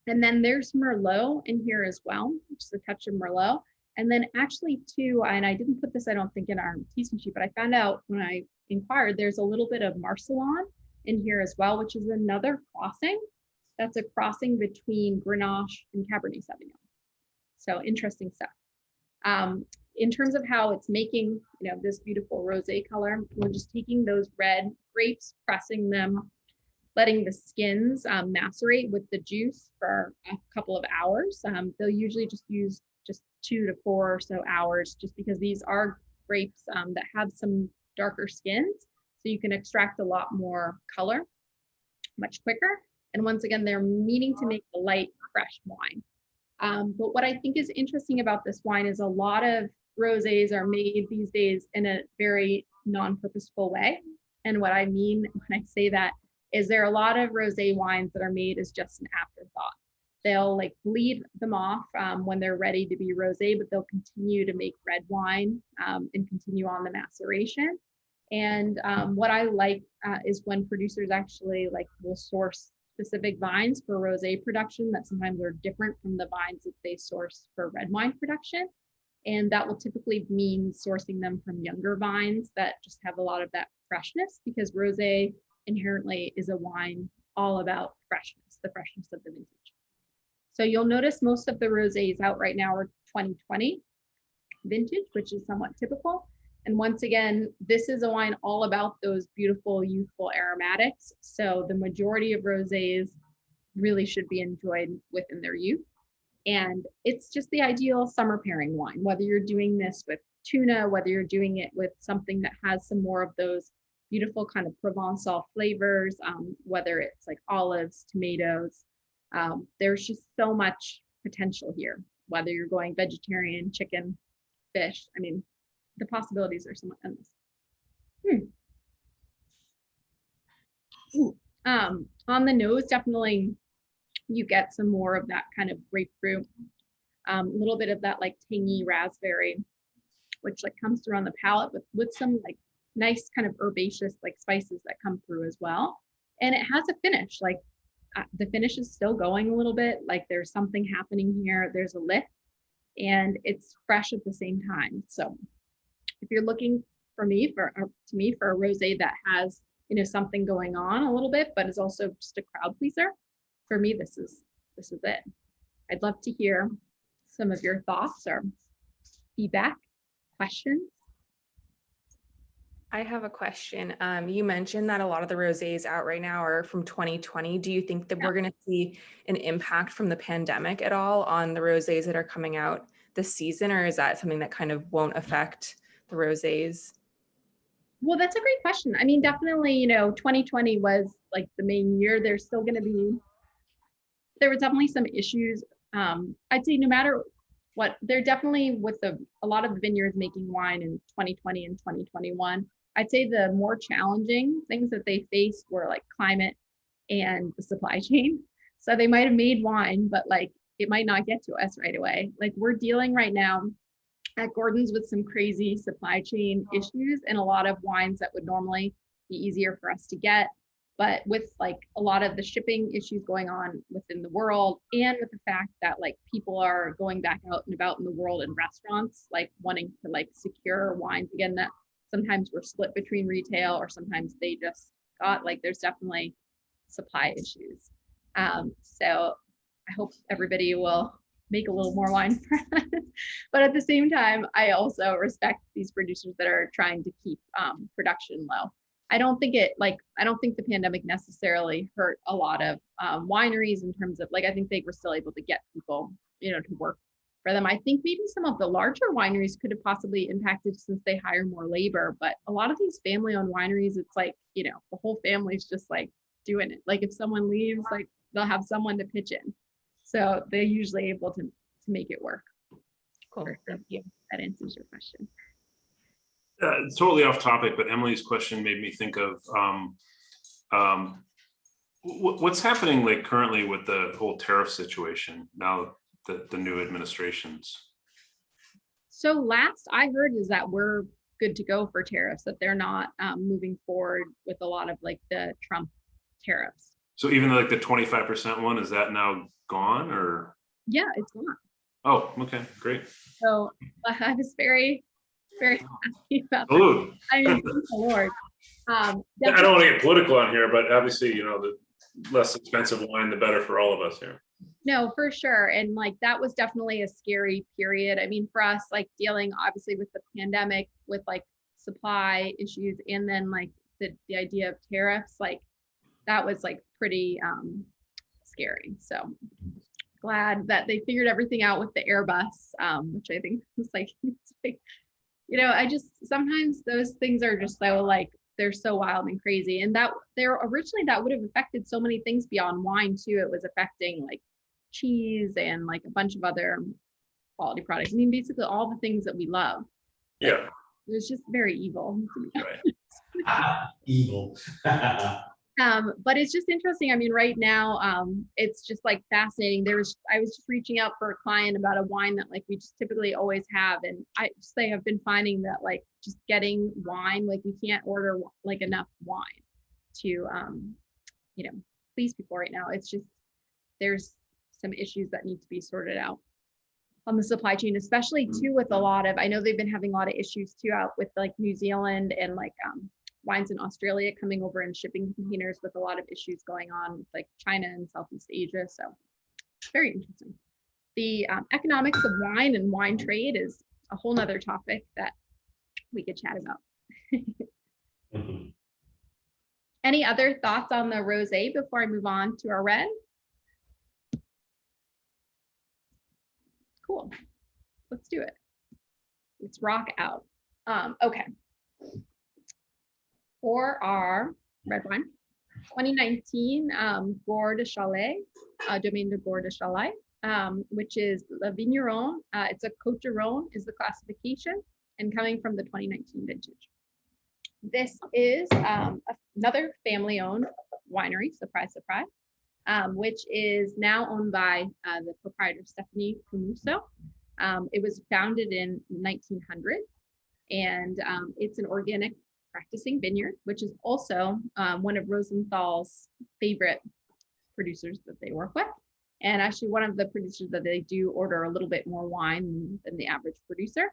And then there's Merlot in here as well, just a touch of Merlot. And then actually too, and I didn't put this, I don't think, in our tasting sheet, but I found out when I inquired, there's a little bit of Marcelon in here as well, which is another crossing. That's a crossing between Grenache and Cabernet Sauvignon. So interesting stuff. In terms of how it's making, this beautiful rosé color, we're just taking those red grapes, pressing them, letting the skins macerate with the juice for a couple of hours. They'll usually just use just 2 to 4 or so hours, just because these are grapes that have some darker skins, so you can extract a lot more color much quicker. And once again, they're meaning to make a light, fresh wine. But what I think is interesting about this wine is a lot of rosés are made these days in a very non-purposeful way. And what I mean when I say that is there are a lot of rosé wines that are made as just an afterthought. They'll like bleed them off when they're ready to be rosé, but they'll continue to make red wine and continue on the maceration. And what I like is when producers actually will source specific vines for rosé production that sometimes are different from the vines that they source for red wine production. And that will typically mean sourcing them from younger vines that just have a lot of that freshness, because rosé inherently is a wine all about freshness, the freshness of the vintage. So you'll notice most of the rosés out right now are 2020 vintage, which is somewhat typical. And once again, this is a wine all about those beautiful, youthful aromatics. So the majority of rosés really should be enjoyed within their youth. And it's just the ideal summer pairing wine, whether you're doing this with tuna, whether you're doing it with something that has some more of those beautiful kind of Provençal flavors, whether it's like olives, tomatoes. There's just so much potential here, whether you're going vegetarian, chicken, fish. I mean, the possibilities are somewhat endless. On the nose, definitely you get some more of that kind of grapefruit, a little bit of that like tangy raspberry, which comes through on the palate with some nice kind of herbaceous spices that come through as well. And it has a finish, the finish is still going a little bit, there's something happening here, there's a lift, and it's fresh at the same time. So if you're looking to me for a rosé that has something going on a little bit, but is also just a crowd pleaser, for me this is it. I'd love to hear some of your thoughts or feedback, questions. I have a question. You mentioned that a lot of the rosés out right now are from 2020. Do you think that we're going to see an impact from the pandemic at all on the rosés that are coming out this season, or is that something that kind of won't affect the rosés? Well, that's a great question. I mean, definitely, 2020 was the main year. There was definitely some issues. I'd say no matter what they're definitely with a lot of the vineyards making wine in 2020 and 2021. I'd say the more challenging things that they faced were like climate and the supply chain. So they might have made wine, but like it might not get to us right away. Like we're dealing right now at Gordon's with some crazy supply chain issues and a lot of wines that would normally be easier for us to get. But with like a lot of the shipping issues going on within the world, and with the fact that like people are going back out and about in the world in restaurants, like wanting to like secure wines again, that sometimes we're split between retail or sometimes they just got like, there's definitely supply issues. So I hope everybody will make a little more wine for us. But at the same time, I also respect these producers that are trying to keep production low. I don't think the pandemic necessarily hurt a lot of wineries in terms of like, I think they were still able to get people, to work for them. I think maybe some of the larger wineries could have possibly impacted since they hire more labor, but a lot of these family-owned wineries, it's like, the whole family's just like doing it. Like if someone leaves, like they'll have someone to pitch in. So they're usually able to make it work. Cool. Thank you. That answers your question. Totally off topic, but Emily's question made me think of what's happening like currently with the whole tariff situation now that the new administration's. So last I heard is that we're good to go for tariffs, that they're not moving forward with a lot of like the Trump tariffs. So even like the 25% one, is that now gone or? Yeah, it's gone. Oh, okay, great. So I was very, very happy about that. Salute. I mean, thank the Lord. I don't want to get political on here, but obviously, the less expensive wine, the better for all of us here. No, for sure. And like, that was definitely a scary period. I mean, for us, like dealing obviously with the pandemic, with like supply issues, and then like the idea of tariffs, like that was like pretty scary. So glad that they figured everything out with the Airbus, which I think was like, I just, sometimes those things are just so like, they're so wild and crazy. And that originally that would have affected so many things beyond wine too. It was affecting like cheese and like a bunch of other quality products. I mean, basically all the things that we love. Yeah. Like, it was just very evil. Right. Evil. But it's just interesting. I mean, right now, it's just like fascinating. I was just reaching out for a client about a wine that like we just typically always have. And I just have been finding that like just getting wine, like we can't order like enough wine to, please people right now. It's just, there's some issues that need to be sorted out on the supply chain, especially too with a lot of, I know they've been having a lot of issues too out with like New Zealand and like, wines in Australia coming over in shipping containers, with a lot of issues going on with like China and Southeast Asia. So very interesting. The economics of wine and wine trade is a whole nother topic that we could chat about. Mhm. Any other thoughts on the rosé before I move on to our red? Cool. Let's do it. Let's rock out. Okay. For our red wine, 2019 Gourde de Chalet, Domaine de Gourde de Chalet, which is the Vigneron. It's a Côte de Rhône is the classification, and coming from the 2019 vintage. This is another family-owned winery, surprise, surprise, which is now owned by the proprietor Stephanie Camuso. It was founded in 1900, and it's an organic practicing vineyard, which is also one of Rosenthal's favorite producers that they work with, and actually one of the producers that they do order a little bit more wine than the average producer.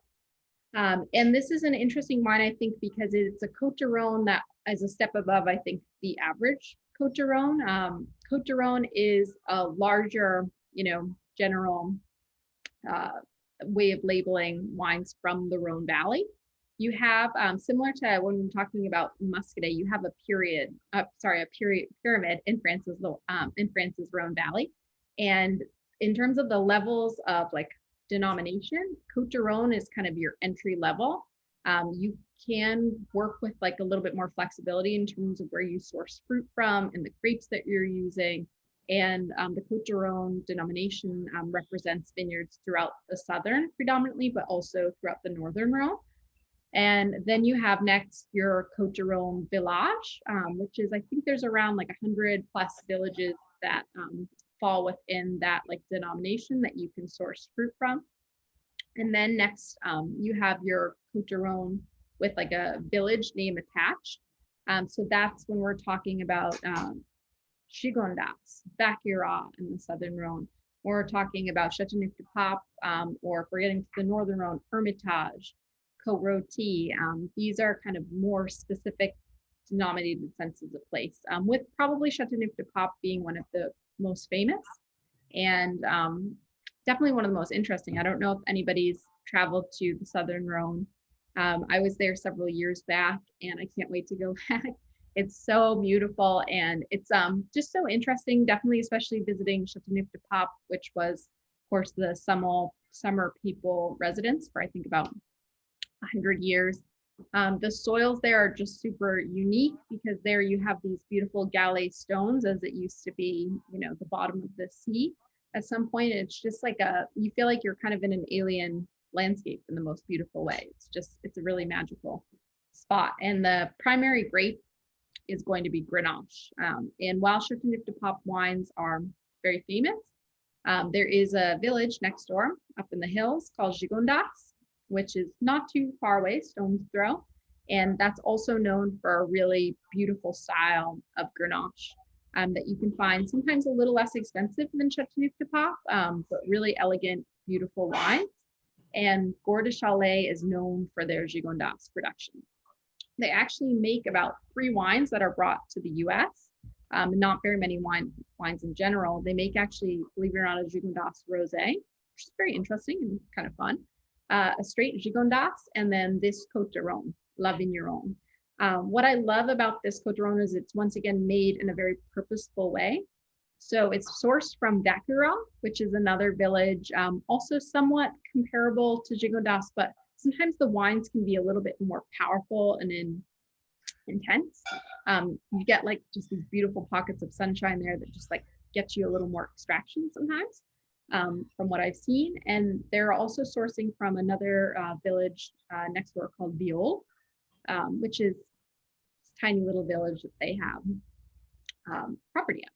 And this is an interesting wine, I think, because it's a Côte de Rhône that is a step above, I think, the average Côte de Rhône. Côte de Rhône is a larger, general way of labeling wines from the Rhône Valley. You have, similar to when we're talking about Muscadet, you have a pyramid in France's Rhône Valley. And in terms of the levels of like denomination, Côte de Rhône is kind of your entry level. You can work with like a little bit more flexibility in terms of where you source fruit from and the grapes that you're using. And the Côte d'Aron denomination represents vineyards throughout the southern predominantly, but also throughout the northern Rhone. And then you have next your Côte d'Aron village, which is, I think there's around like 100 plus villages that fall within that like denomination that you can source fruit from. And then next you have your Côte d'Aron with like a village name attached. So that's when we're talking about Gigondas, Baccarat in the southern Rhone. We're talking about Châteauneuf-du-Pape, or if we're getting to the northern Rhone, Hermitage, Côte-Rôtie. These are kind of more specific denominated senses of place, with probably Châteauneuf-du-Pape being one of the most famous and definitely one of the most interesting. I don't know if anybody's traveled to the southern Rhone. I was there several years back and I can't wait to go back. It's so beautiful and it's just so interesting, definitely, especially visiting Châteauneuf-du-Pape, which was, of course, the summer people residence for I think about 100 years. The soils there are just super unique because there you have these beautiful gallet stones, as it used to be, you know, the bottom of the sea. At some point, it's just like you feel like you're kind of in an alien landscape in the most beautiful way. It's a really magical spot. And the primary grape is going to be Grenache. And while Châteauneuf-du-Pape wines are very famous, there is a village next door up in the hills called Gigondas, which is not too far away, stone's throw. And that's also known for a really beautiful style of Grenache that you can find sometimes a little less expensive than Châteauneuf-du-Pape, but really elegant, beautiful wines. And Gore de Chalais is known for their Gigondas production. They actually make about 3 wines that are brought to the US. Not very many wines in general. They make actually, believe it or not, a Gigondas rosé, which is very interesting and kind of fun. A straight Gigondas, and then this Côte d'Aron, La Vigneron. What I love about this Côte d'Aron is it's once again made in a very purposeful way. So it's sourced from Baccarat, which is another village, also somewhat comparable to Gigondas, but sometimes the wines can be a little bit more powerful and intense. You get like just these beautiful pockets of sunshine there that just like get you a little more extraction sometimes, from what I've seen. And they're also sourcing from another village next door called Viol, which is this tiny little village that they have property on.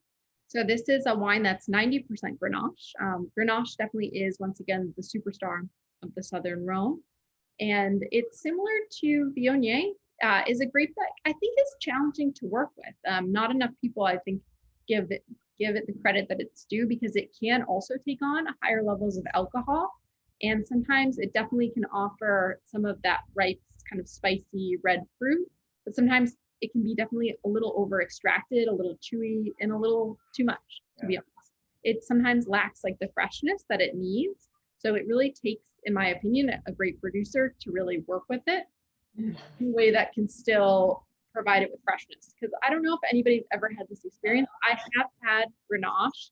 So this is a wine that's 90% Grenache. Grenache definitely is, once again, the superstar of the southern Rhone. And it's similar to Viognier, is a grape that I think is challenging to work with. Not enough people, I think, give it the credit that it's due, because it can also take on higher levels of alcohol. And sometimes it definitely can offer some of that ripe, kind of spicy red fruit, but sometimes it can be definitely a little over extracted, a little chewy, and a little too much, to be honest. It sometimes lacks like the freshness that it needs. So it really takes, in my opinion, a great producer to really work with it in a way that can still provide it with freshness. Because I don't know if anybody's ever had this experience. I have had Grenache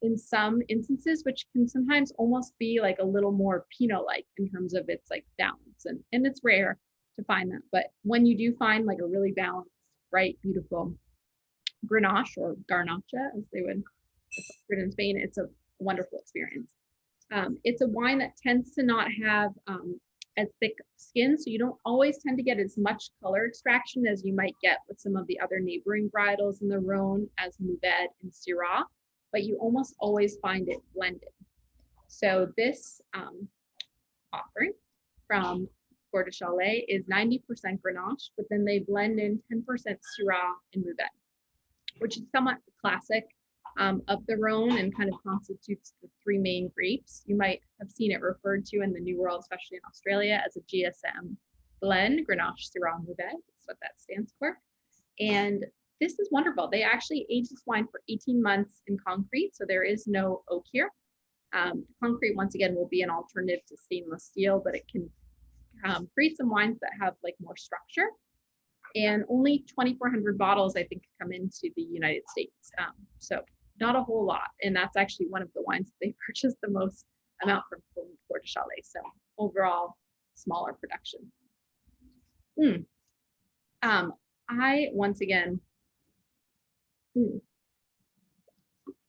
in some instances, which can sometimes almost be like a little more Pinot-like in terms of its like balance. And it's rare to find that. But when you do find like a really balanced, bright, beautiful Grenache, or Garnacha, as they would put in Spain, it's a wonderful experience. It's a wine that tends to not have as thick skin, so you don't always tend to get as much color extraction as you might get with some of the other neighboring varietals in the Rhone, as Mourvedre and Syrah, but you almost always find it blended. So this offering from Gore de Chalais is 90% Grenache, but then they blend in 10% Syrah and Mourvedre, which is somewhat classic of the Rhone and kind of constitutes the 3 main grapes. You might have seen it referred to in the New World, especially in Australia, as a GSM blend, Grenache, Syrah, Mourvedre. That's what that stands for. And this is wonderful. They actually age this wine for 18 months in concrete, so there is no oak here. Concrete, once again, will be an alternative to stainless steel, but it can create some wines that have like more structure. And only 2,400 bottles, I think, come into the United States. So not a whole lot. And that's actually one of the wines that they purchased the most amount from Gore de Chalais. So overall, smaller production. I, once again,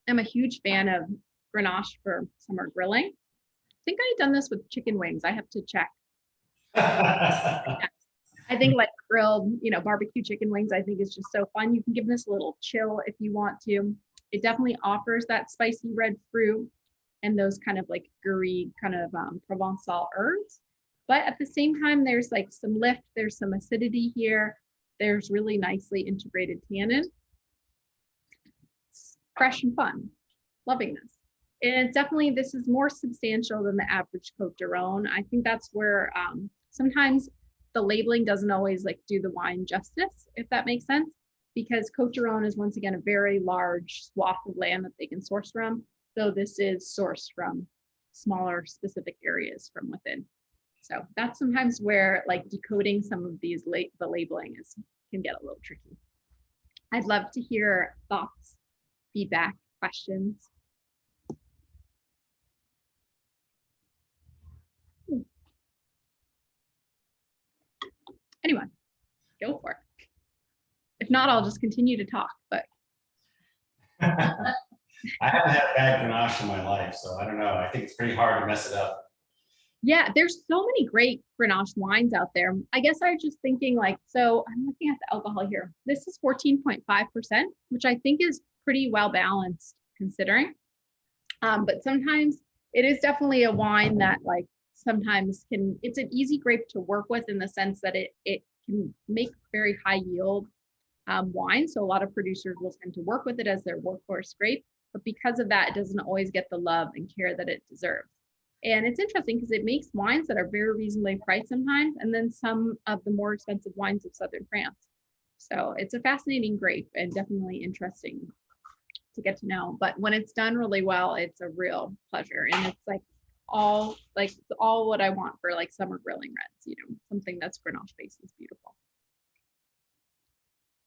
am a huge fan of Grenache for summer grilling. I think I've done this with chicken wings. I have to check. I think like grilled, barbecue chicken wings, I think is just so fun. You can give this a little chill if you want to. It definitely offers that spicy red fruit and those kind of like gooey kind of Provençal herbs. But at the same time, there's like some lift, there's some acidity here. There's really nicely integrated tannin. It's fresh and fun. Loving this. And it's definitely, this is more substantial than the average Côte d'Aron. I think that's where sometimes the labeling doesn't always like do the wine justice, if that makes sense, because Côte d'Aron is once again a very large swath of land that they can source from. So this is sourced from smaller specific areas from within. So that's sometimes where like decoding some of these the labeling can get a little tricky. I'd love to hear thoughts, feedback, questions. Anyone, go for it. If not, I'll just continue to talk, but. I haven't had bad Grenache in my life, so I don't know. I think it's pretty hard to mess it up. Yeah, there's so many great Grenache wines out there. I guess I was just thinking like, so I'm looking at the alcohol here. This is 14.5%, which I think is pretty well balanced considering. But sometimes it is definitely a wine that like sometimes it's an easy grape to work with in the sense that it can make very high yield wine. So a lot of producers will tend to work with it as their workhorse grape, but because of that, it doesn't always get the love and care that it deserves. And it's interesting because it makes wines that are very reasonably priced sometimes, and then some of the more expensive wines of Southern France. So it's a fascinating grape and definitely interesting to get to know. But when it's done really well, it's a real pleasure. And it's all what I want for like summer grilling reds, something that's Grenache based is beautiful.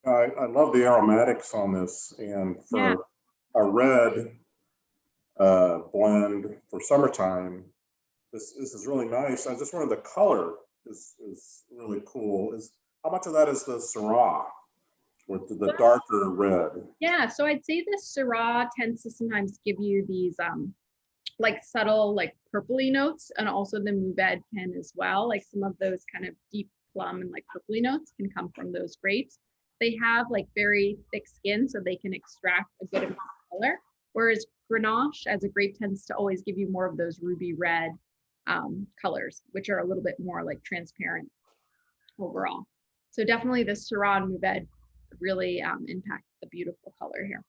I love the aromatics on this, and for a red blend for summertime, this is really nice. I just wanted the color is really cool. How much of that is the Syrah with the darker red? Yeah, so I'd say the Syrah tends to sometimes give you these like subtle like purpley notes, and also the Mourvedre can as well. Like some of those kind of deep plum and like purpley notes can come from those grapes. They have like very thick skin, so they can extract a good amount of color. Whereas Grenache as a grape tends to always give you more of those ruby red colors, which are a little bit more like transparent overall. So definitely the Syrah and Mourvedre really impact the beautiful color here,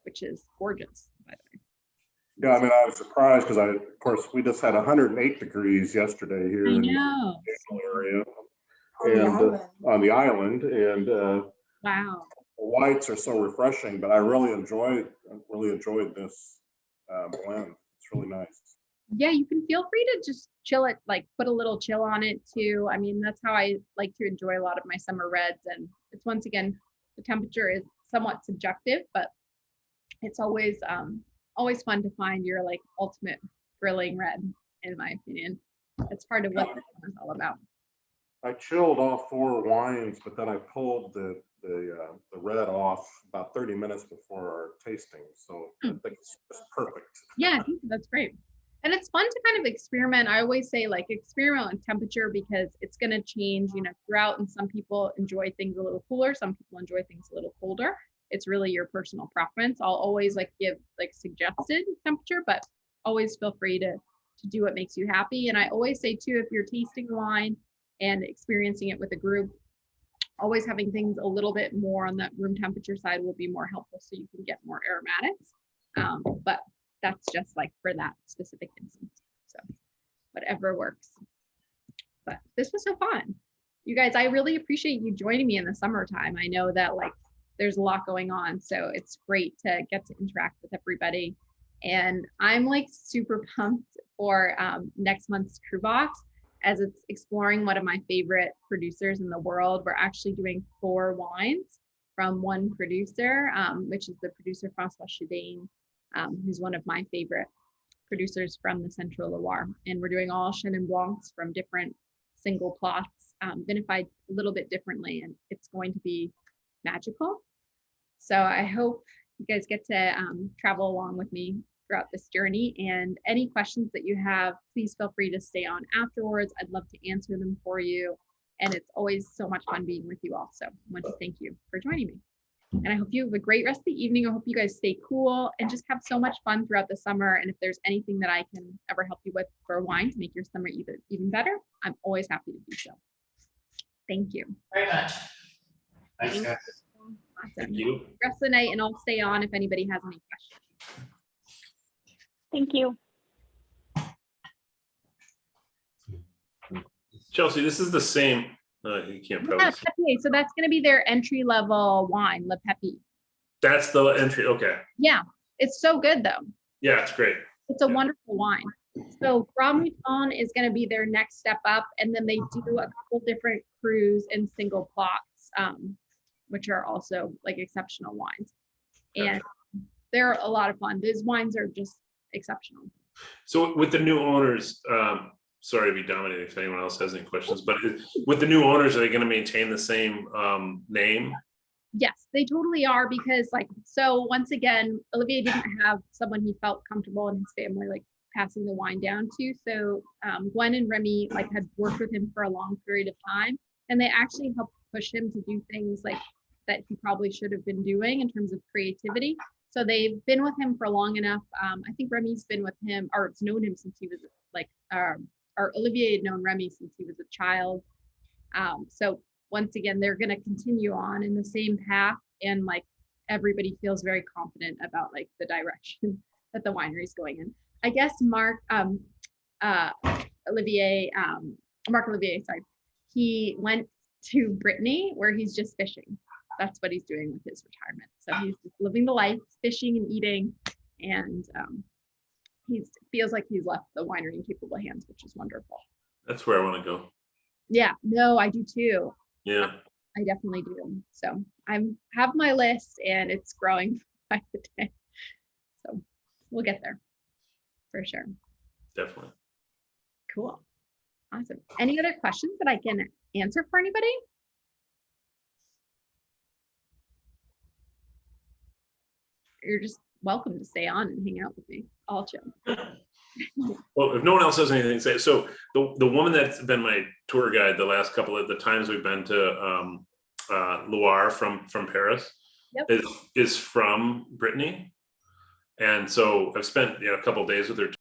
which is gorgeous, by the way. Yeah, I mean, I was surprised because of course, we just had 108 degrees yesterday here in the area and on the island, and wow, the whites are so refreshing. But I really enjoyed this blend. It's really nice. Yeah, you can feel free to just chill it, like put a little chill on it too. I mean, that's how I like to enjoy a lot of my summer reds. And it's once again, the temperature is somewhat subjective, but it's always fun to find your like ultimate grilling red, in my opinion. It's part of what it's all about. I chilled all 4 wines, but then I pulled the red off about 30 minutes before our tasting. So I think it's just perfect. Yeah, I think that's great. And it's fun to kind of experiment. I always say like experiment with temperature because it's going to change, throughout. And some people enjoy things a little cooler. Some people enjoy things a little colder. It's really your personal preference. I'll always like give like suggested temperature, but always feel free to do what makes you happy. And I always say too, if you're tasting wine and experiencing it with a group, always having things a little bit more on that room temperature side will be more helpful so you can get more aromatics. But that's just like for that specific instance. So whatever works. But this was so fun. You guys, I really appreciate you joining me in the summertime. I know that like there's a lot going on, so it's great to get to interact with everybody. And I'm like super pumped for next month's CruBox, as it's exploring one of my favorite producers in the world. We're actually doing 4 wines from one producer, which is the producer François Chedane, who's one of my favorite producers from the Central Loire. And we're doing all Chenin Blancs from different single plots, vinified a little bit differently, and it's going to be magical. So I hope You guys get to travel along with me throughout this journey. And any questions that you have, please feel free to stay on afterwards. I'd love to answer them for you. And it's always so much fun being with you all. So I want to thank you for joining me. And I hope you have a great rest of the evening. I hope you guys stay cool and just have so much fun throughout the summer. And if there's anything that I can ever help you with for wine to make your summer even better, I'm always happy to do so. Thank you. Very much. Thanks, guys. Awesome. Thank you. Rest of the night, and I'll stay on if anybody has any questions. Thank you. Chelsea, this is the same. You can't probably. Yeah, Pepe. So that's going to be their entry level wine, Le Pepe. That's the entry. Okay. Yeah, it's so good though. Yeah, it's great. It's a Yeah. wonderful wine. So Grand Mouton is going to be their next step up, and then they do a couple different crus and single plots, which are also like exceptional wines, and they're a lot of fun. These wines are just exceptional. So with the new owners, sorry to be dominating if anyone else has any questions, but with the new owners, are they going to maintain the same name? Yes, they totally are, because so once again, Olivier didn't have someone he felt comfortable in his family passing the wine down to. So Gwen and Remy had worked with him for a long period of time, and they actually helped push him to do things that he probably should have been doing in terms of creativity. So they've been with him for long enough. I think Remy's been with him, or it's known him since he was or Olivier had known Remy since he was a child. So once again, they're going to continue on in the same path, and everybody feels very confident about the direction that the winery is going in. I guess Mark Olivier, sorry, he went to Brittany where he's just fishing. That's what he's doing with his retirement. So he's just living the life, fishing and eating, and he feels like he's left the winery in capable hands, which is wonderful. That's where I want to go. Yeah, no, I do too. Yeah. I definitely do. So I have my list, and it's growing by the day. So we'll get there for sure. Definitely. Cool. Awesome. Any other questions that I can answer for anybody? You're just welcome to stay on and hang out with me. I'll chill. Well, if no one else has anything to say, so the woman that's been my tour guide the last couple of the times we've been to Loire from Paris, Yep. is from Brittany, and so I've spent a couple of days with her